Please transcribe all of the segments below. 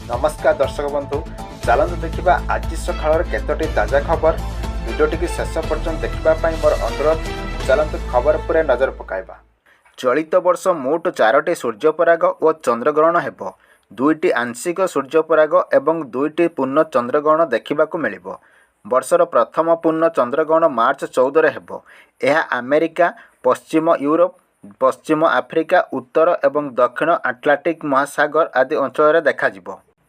नमस्कार दर्शक बंधु चलतु देखा आज सकाल केतोटी ताजा खबर भिडियोटी की शेष पर्यटन देखापी मोर अनुरोध। चलतु खबर पर नजर पकाइबा। चलित वर्ष मोट 4टी सूर्यपराग और चंद्रग्रहण हेब। 2टी आंशिक सूर्यपराग एवं 2टी पूर्ण चंद्रग्रहण देखा मिलिब। वर्षर प्रथम पूर्ण चंद्रग्रहण मार्च 14 हेब। यह अमेरिका, पश्चिम यूरोप, पश्चिम आफ्रिका, उत्तर एवं दक्षिण आटलांटिक महासागर आदि अंचल देखा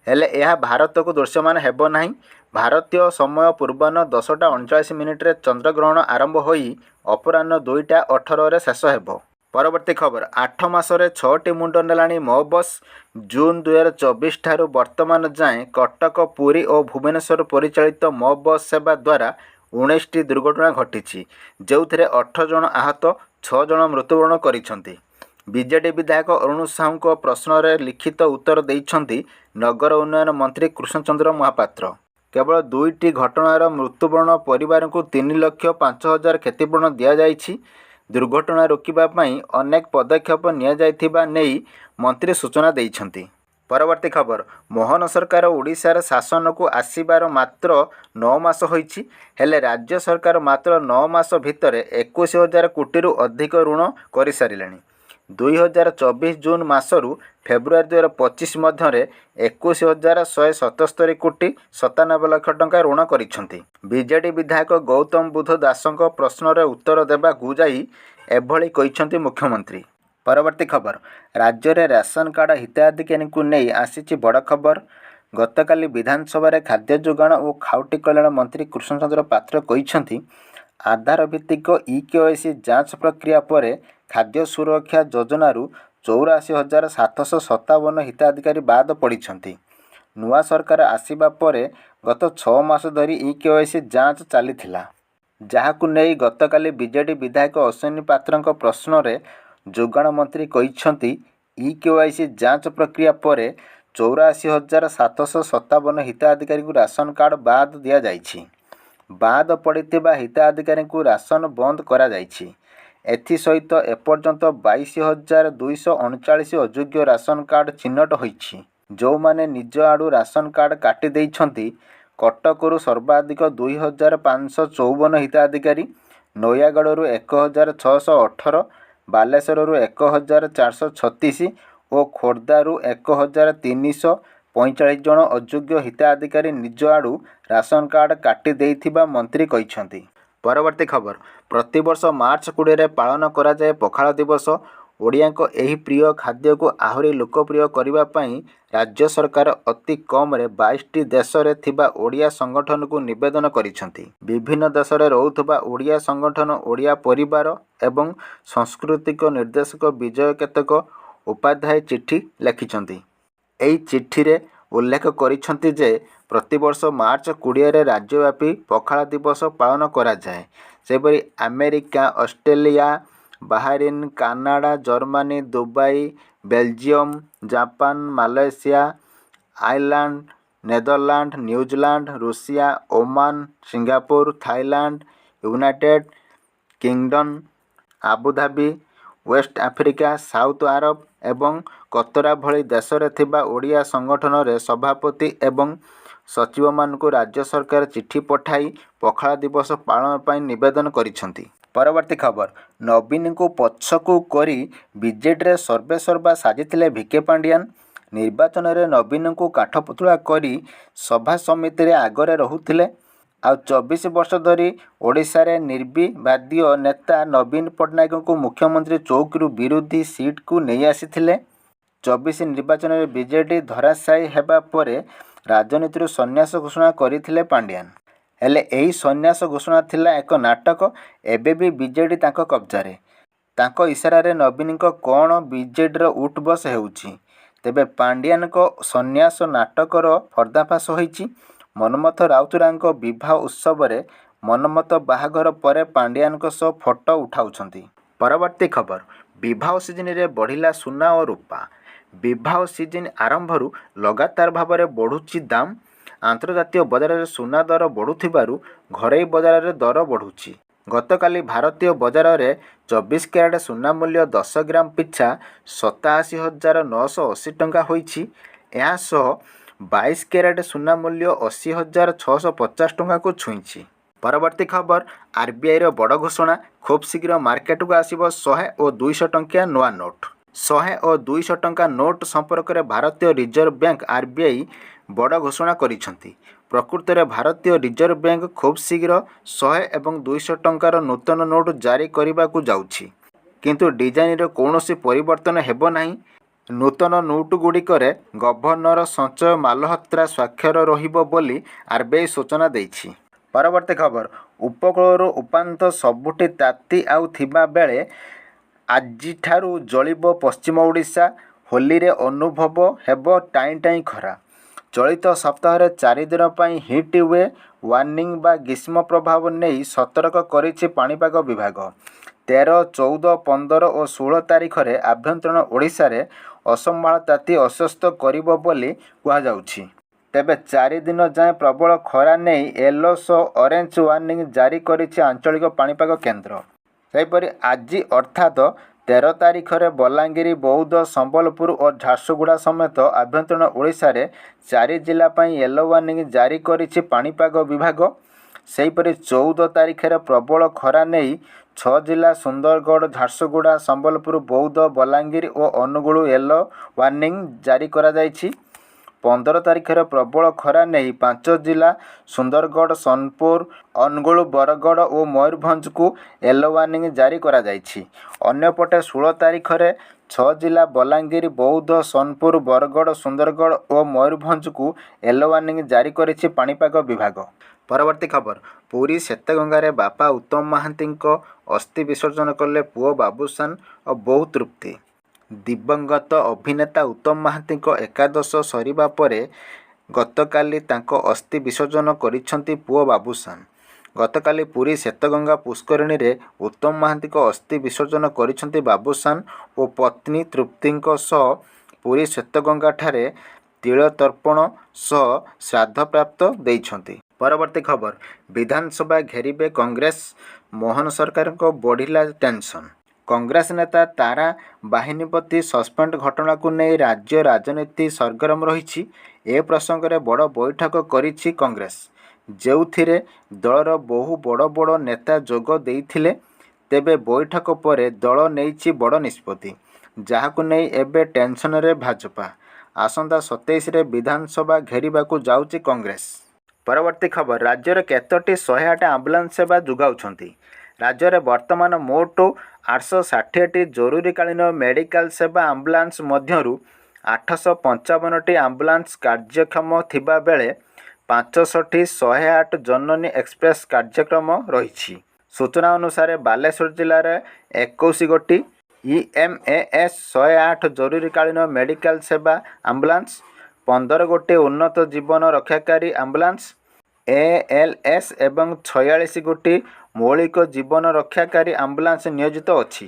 हेले यह भारत को दृश्यमान हेब नहीं। भारतीय समय पूर्वाह्न 10:39 चंद्रग्रहण आरंभ होई अपराह्न 2:18 शेष हेब। परवर्ती खबर 8 मासरे 6टी मुंड नेलाणी मो बस। जून 2024 ठारू वर्तमान जाए कटक, पुरी और भुवनेश्वर परिचालित मो बस सेवा द्वारा 19टी दुर्घटना घटी, जो 8 जन आहत, 6 जन मृत्युवरण करिसेंति। बीजेडी विधायक अरुण साहू को प्रश्न लिखित उत्तर देइछंती नगर उन्नयन मंत्री कृष्णचंद्र महापात्र। केवल 2टी घटनार मृत्युवरण परिवार को 3,05,000 क्षतिपूरण दि जाइछि। दुर्घटना रोकिबा पई अनेक पदक्षेप निया जाइथिबा नेई मंत्री सूचना देइछंती। परवर्ती खबर मोहन सरकार ओडिशार शासन को आसीबार मात्र 9 मास होइछि, हेले राज्य सरकार मात्र 9 मास भितर 21,000 कोटी अधिक ऋण कर सारिलेनि। 2024 जून मासरू फेब्रुआरी 2025 मध्य 21,177 कोटी 97 लाख टंका ऋण करिसेंति। बीजेडी विधायक गौतम बुद्ध दासଙ୍କ प्रश्नर उत्तर देबाकू जाई एभली कहिसेंति मुख्यमंत्री। परवर्ती खबर राज्य में राशन कार्ड हिताधिकारी को नहीं आसी बड़ खबर। गतकाली विधानसभा खाद्य जोगाण और खाउटी कल्याण मंत्री कृष्णचंद्र पात्र कहिसेंति आधार भित्तिक ई-केवाईसी जांच प्रक्रिया पर खाद्य सुरक्षा योजनारू 84,757 हिताधिकारी बाद पड़िछंती। नुआ सरकार आसीबा परे गत 6 मास धरी ई-केवाईसी जांच चलीथिला, जहाकू नहीं गतकाली बीजेडी विधायक अश्विनी पात्रଙ୍କ प्रश्न जोगाण मंत्री कहिसेंति ई-केवाईसी जांच प्रक्रिया पर 84,757 हिताधिकारी को राशन कार्ड बाद दिया जाइछि। बाद पड़िथिबा हिताधिकारी को राशन बंद करा जाइछि। एथि सहित एपर्यंत 22,239 अयोग्य राशन कार्ड चिन्हट होइछि, जो माने निज आड़ू राशन कार्ड काटी देइछंती। कटकरू सर्वाधिक 2,554 हिताधिकारी, नयागढ़ 1,618, बालेश्वररू 1,436 और खोर्धारू 1,345 जन अयोग्य हिताधिकारी निज आड़ू राशन कार्ड काटी देइथिबा मंत्री कहिसेंति। परवर्ती खबर प्रतिवर्ष मार्च 20 पालन करा जाए पखाल दिवस। ओडिया को एही प्रिय खाद्य को आहुरी लोकप्रिय करबा पई राज्य सरकार अति कम रे 22टी देश रे थिबा ओडिया संगठन को निवेदन करिसेंति। विभिन्न देश रे रहउथबा ओडिया संगठन, ओडिया परिवार एवं सांस्कृतिक निर्देशक विजय केतक उपाध्याय चिठी लिखिसेंति। एही चिठी रे उल्लेख करिसेंति जे प्रतिवर्ष मार्च 20 रे राज्यव्यापी पखाल दिवस पालन करा जाए। सेपरि America, Australia, Bahrain, Canada, Germany, Dubai, Belgium, Japan, Malaysia, Ireland, Netherland, New Zealand, Russia, Oman, Singapore, Thailand, United Kingdom, Abu Dhabi, West Africa, South Arab एवं कतरा भली देश रे थिबा ओडिया संगठन रे सभापति एवं सचिव मानकु राज्य सरकार चिठी पठाई पखाल दिवस पालन पई निवेदन करिसेंति। परवर्ती खबर नवीन को पछकू करी बीजेडी रे सर्वे सर्वा साजिथिले भिके पांडियान। निर्वाचन रे नवीन को काठपुतला करी सभा समिति रे आगरे रहुथिले। आ 24 वर्ष धरी ओडिशा रे निर्विवादीय नेता नवीन पट्टनायक को मुख्यमंत्री चौकीरू विरोधी सीट को नहीं आसीथिले। 24 निर्वाचन में बीजेडी धराशायी हेबा परे राजनीति संन्यास घोषणा करथिले पांडियान। हेले एही संन्यास घोषणा थिला एक नाटक। एबे भी बीजेडी तांको कब्जारे। तांको इशारा रे नवीन को कोण बीजेडी रो उठ बस हेउची। तेबे पांडियान को संन्यास नाटकर पर्दाफाश होईची। मनमथ राउतरांको विवाह उत्सव रे मनमथ बाहाघर परे पांडियान को सह फोटो उठाउछंती। परवर्ती खबर विवाह सीजन रे बढ़िला सुना और रूपा। विवाह सीजन आरंभरू लगातार भाव में बढ़ुची दाम। आंतर्जातीय बजार में सुना दर बढ़ुथिबारु घरोई बजार में दर बढ़ुची। गतकाली भारतीय बजार में 24 क्यारेट सुना मूल्य 10 ग्राम पिछा 87,980 टंका होईछि। एहासह 22 କ୍ୟାରେଟ୍ ସୁନା ମୂଲ୍ୟ 80,650 ଟଙ୍କାକୁ ଛୁଇଁଛି। ପରବର୍ତ୍ତୀ ଖବର, ଆର୍ବିଆଇର ବଡ଼ ଘୋଷଣା, ଖୁବ୍ ଶୀଘ୍ର ମାର୍କେଟକୁ ଆସିବ 100 ଓ 200 ଟଙ୍କିଆ ନୂଆ ନୋଟ୍। 100 ଓ 200 ଟଙ୍କା ନୋଟ୍ ସମ୍ପର୍କରେ ଭାରତୀୟ ରିଜର୍ଭ ବ୍ୟାଙ୍କ ଆର୍ବିଆଇ ବଡ଼ ଘୋଷଣା କରିଛନ୍ତି। ପ୍ରକୃତରେ ଭାରତୀୟ ରିଜର୍ଭ ବ୍ୟାଙ୍କ ଖୁବ୍ ଶୀଘ୍ର 100 ଏବଂ 200 ଟଙ୍କାର ନୂତନ ନୋଟ୍ ଜାରି କରିବାକୁ ଯାଉଛି। କିନ୍ତୁ ଡିଜାଇନରେ କୌଣସି ପରିବର୍ତ୍ତନ ହେବ ନାହିଁ। ନୂତନ ନୋଟ୍ଗୁଡ଼ିକରେ ଗଭର୍ଣ୍ଣର ସଞ୍ଚୟ ମାଲହୋତ୍ରା ସ୍ୱାକ୍ଷର ରହିବ ବୋଲି ଆର୍ବିଆଇ ସୂଚନା ଦେଇଛି। ପରବର୍ତ୍ତୀ ଖବର, ଉପକୂଳରୁ ଉପାନ୍ତ ସବୁଠି ତାତି ଆଉ ଥିବା ବେଳେ ଆଜିଠାରୁ ଜଳିବ ପଶ୍ଚିମ ଓଡ଼ିଶା। ହୋଲିରେ ଅନୁଭବ ହେବ ଟାଇଁ ଟାଇଁ ଖରା। ଚଳିତ ସପ୍ତାହରେ 4 ଦିନ ପାଇଁ ହିଟ୍ ୱେଭ୍ ୱାର୍ଣ୍ଣିଂ ବା ଗ୍ରୀଷ୍ମ ପ୍ରଭାବ ନେଇ ସତର୍କ କରିଛି ପାଣିପାଗ ବିଭାଗ। 13, 14, 15 ଓ 16 ତାରିଖରେ ଆଭ୍ୟନ୍ତରୀଣ ଓଡ଼ିଶାରେ ଅସମ୍ଭାଳ ତାତି ଅସ୍ୱସ୍ତ କରିବ ବୋଲି କୁହାଯାଉଛି। ତେବେ 4 ଦିନ ଯାଏଁ ପ୍ରବଳ ଖରା ନେଇ ୟେଲୋ ଓ ଅରେଞ୍ଜ ୱାର୍ଣ୍ଣିଂ ଜାରି କରିଛି ଆଞ୍ଚଳିକ ପାଣିପାଗ କେନ୍ଦ୍ର। ସେହିପରି ଆଜି ଅର୍ଥାତ୍ 13 ତାରିଖରେ ବଲାଙ୍ଗୀର, ବୌଦ୍ଧ, ସମ୍ବଲପୁର ଓ ଝାରସୁଗୁଡ଼ା ସମେତ ଆଭ୍ୟନ୍ତରୀଣ ଓଡ଼ିଶାରେ 4 ଜିଲ୍ଲା ପାଇଁ ୟେଲୋ ୱାର୍ଣ୍ଣିଂ ଜାରି କରିଛି ପାଣିପାଗ ବିଭାଗ। ସେହିପରି 14 ତାରିଖରେ ପ୍ରବଳ ଖରା ନେଇ 6 ଜିଲ୍ଲା ସୁନ୍ଦରଗଡ଼, ଝାରସୁଗୁଡ଼ା, ସମ୍ବଲପୁର, ବୌଦ୍ଧ, ବଲାଙ୍ଗୀର ଓ ଅନୁଗୁଳ ୟେଲୋ ୱାର୍ଣ୍ଣିଂ ଜାରି କରାଯାଇଛି। 15 ତାରିଖରେ ପ୍ରବଳ ଖରା ନେଇ 5 ଜିଲ୍ଲା ସୁନ୍ଦରଗଡ଼, ସୋନପୁର, ଅନୁଗୁଳ, ବରଗଡ଼ ଓ ମୟୂରଭଞ୍ଜକୁ ୟେଲୋ ୱାର୍ଣ୍ଣିଂ ଜାରି କରାଯାଇଛି। ଅନ୍ୟପଟେ 16 ତାରିଖରେ 6 ଜିଲ୍ଲା ବଲାଙ୍ଗୀର, ବୌଦ୍ଧ, ସୋନପୁର, ବରଗଡ଼, ସୁନ୍ଦରଗଡ଼ ଓ ମୟୂରଭଞ୍ଜକୁ ୟେଲୋ ୱାର୍ଣ୍ଣିଂ ଜାରି କରିଛି ପାଣିପାଗ ବିଭାଗ। ପରବର୍ତ୍ତୀ ଖବର, ପୁରୀ ଶ୍ଵେତଗଙ୍ଗାରେ ବାପା ଉତ୍ତମ ମହାନ୍ତିଙ୍କ ଅସ୍ଥି ବିସର୍ଜନ କଲେ ପୁଅ ବାବୁସାନ ଓ ବୋଉ ତୃପ୍ତି। ଦିବଂଗତ ଅଭିନେତା ଉତ୍ତମ ମହାନ୍ତିଙ୍କ ଏକାଦଶ ସରିବା ପରେ ଗତକାଲି ତାଙ୍କ ଅସ୍ଥି ବିସର୍ଜନ କରିଛନ୍ତି ପୁଅ ବାବୁସାନ। ଗତକାଲି ପୁରୀ ଶ୍ଵେତଗଙ୍ଗା ପୁଷ୍କରିଣୀରେ ଉତ୍ତମ ମହାନ୍ତିଙ୍କ ଅସ୍ଥି ବିସର୍ଜନ କରିଛନ୍ତି ବାବୁସାନ ଓ ପତ୍ନୀ ତୃପ୍ତିଙ୍କ ସହ ପୁରୀ ଶ୍ଵେତଗଙ୍ଗାଠାରେ ତିଳତର୍ପଣ ସହ ଶ୍ରାଦ୍ଧପ୍ରାପ୍ତ ଦେଇଛନ୍ତି। ପରବର୍ତ୍ତୀ ଖବର, ବିଧାନସଭା ଘେରିବେ କଂଗ୍ରେସ, ମୋହନ ସରକାରଙ୍କ ବଢ଼ିଲା ଟେନସନ୍। କଂଗ୍ରେସ ନେତା ତାରା ବାହିନୀପତି ସସ୍ପେଣ୍ଡ ଘଟଣାକୁ ନେଇ ରାଜ୍ୟ ରାଜନୀତି ସରଗରମ ରହିଛି। ଏ ପ୍ରସଙ୍ଗରେ ବଡ଼ ବୈଠକ କରିଛି କଂଗ୍ରେସ, ଯେଉଁଥିରେ ଦଳର ବହୁ ବଡ଼ ବଡ଼ ନେତା ଯୋଗ ଦେଇଥିଲେ। ତେବେ ବୈଠକ ପରେ ଦଳ ନେଇଛି ବଡ଼ ନିଷ୍ପତ୍ତି, ଯାହାକୁ ନେଇ ଏବେ ଟେନସନରେ ଭାଜପା। ଆସନ୍ତା 27ରେ ବିଧାନସଭା ଘେରିବାକୁ ଯାଉଛି କଂଗ୍ରେସ। ପରବର୍ତ୍ତୀ ଖବର, ରାଜ୍ୟରେ କେତୋଟି 108 ଆମ୍ବୁଲାନ୍ସ ସେବା ଯୋଗାଉଛନ୍ତି। ରାଜ୍ୟରେ ବର୍ତ୍ତମାନ ମୋଟ 860ଟି ଜରୁରୀକାଳୀନ ମେଡିକାଲ ସେବା ଆମ୍ବୁଲାନ୍ସ ମଧ୍ୟରୁ 855ଟି ଆମ୍ବୁଲାନ୍ସ କାର୍ଯ୍ୟକ୍ଷମ ଥିବା ବେଳେ 65ଟି 108 ଜନନୀ ଏକ୍ସପ୍ରେସ୍ କାର୍ଯ୍ୟକ୍ଷମ ରହିଛି। ସୂଚନା ଅନୁସାରେ ବାଲେଶ୍ୱର ଜିଲ୍ଲାରେ 21 ଗୋଟି EMAS 108 ଜରୁରୀକାଳୀନ ମେଡିକାଲ ସେବା ଆମ୍ବୁଲାନ୍ସ, 15 ଗୋଟି ଉନ୍ନତ ଜୀବନ ରକ୍ଷାକାରୀ ଆମ୍ବୁଲାନ୍ସ ALS ଏବଂ 46 ଗୋଟି ମୌଳିକ ଜୀବନ ରକ୍ଷାକାରୀ ଆମ୍ବୁଲାନ୍ସ ନିୟୋଜିତ ଅଛି।